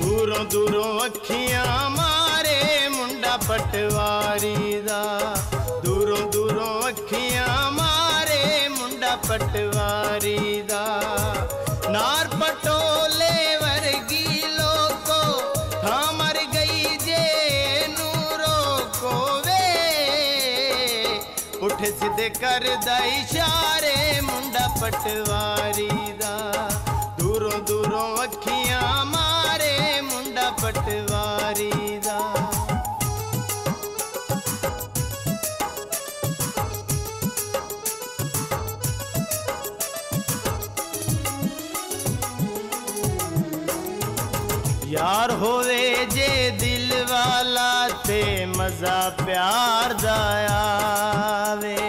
दूरों दूरों अखियां मारे मुंडा पटवारी दा, दूरों दूरों अखियां मारे मुंडा पटवारी दा। नार पटोले वर्गी लोको था मर गई जे नूरो को वे, उठ सिद्धे कर दा इशारे मुंडा पटवारी दा, दूरों दूरों अखियां मारे मुंडा पटवारी दा। यार होवे जे दिल वाला ते मजा प्यार दा आवे,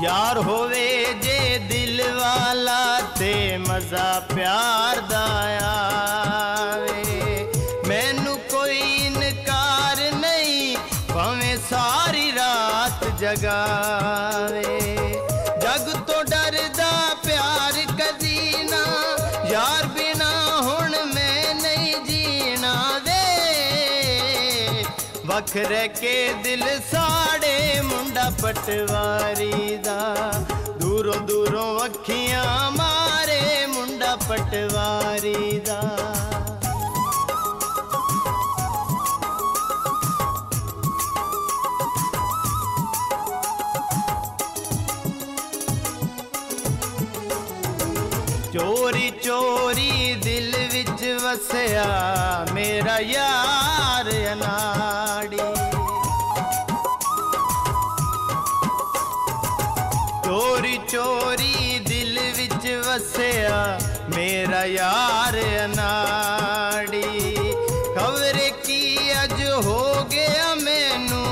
यार होवे जे दिल वाला ते मजा प्यार दा आवे। मैनू कोई इनकार नहीं भावें सारी रात जगावे, जग तो डरदा प्यार कदी ना यार बिना हुण मैं नहीं जीना दे। वखरे के दिल साड़े मुंडा पटवारी दा, दूरों दूरों अखियां मारे मुंडा पटवारी दा। चोरी चोरी दिल विच वसया मेरा यार अनाड़ी, चोरी चोरी दिल विच वसया मेरा यार अनाड़ी। खबर की अज हो गया मैनू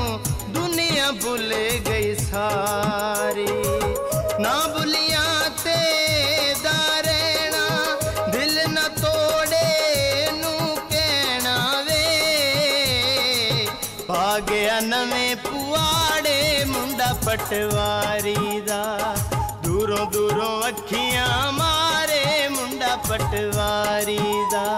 दुनिया भुल गई सारी, ना भुलिया ते रहना दिल न तोड़े नू कहना वे। पा गया नवें पुआड़े मुंडा पटवारी दा, दूरों दूरों अखियां मारे मुंडा पटवारी दा।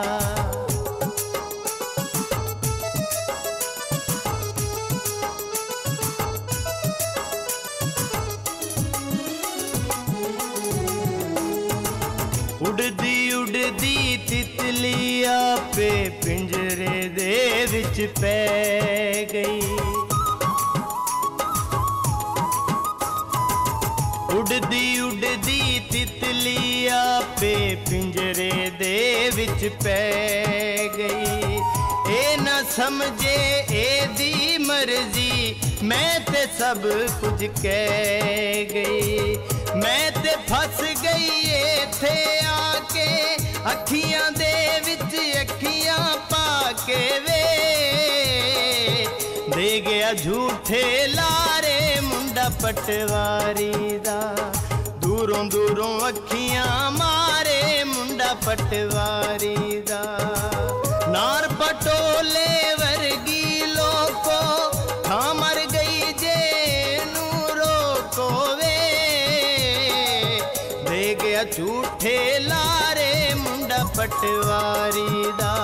उड़दी उड़दी तितली आपे पिंजरे दे विच पै गई, उड़दी उड़दी तितली आपे पिंजरे दे विच पै गई। ए ना समझे एदी मर्जी मैं ते सब कुछ कह गई, मैं ते फस गई इत्थे आके अखियां दे विच अखियां पाके वे। दे गया झूठे लारे मुंडा पटवारी दा, दूरों दूरों अखियां मारे मुंडा पटवारी दा। नार पटोले वर्गी लोको था मर गई जे नूरो को वे, दे गया झूठे लारे मुंडा पटवारी दा,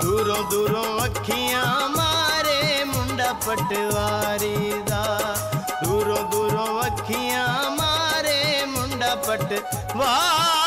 दूरों दूरों अखियां मारे मुंडा पटवारी दा, दूरों दूरों अखियां मारे मुंडा पटवारी।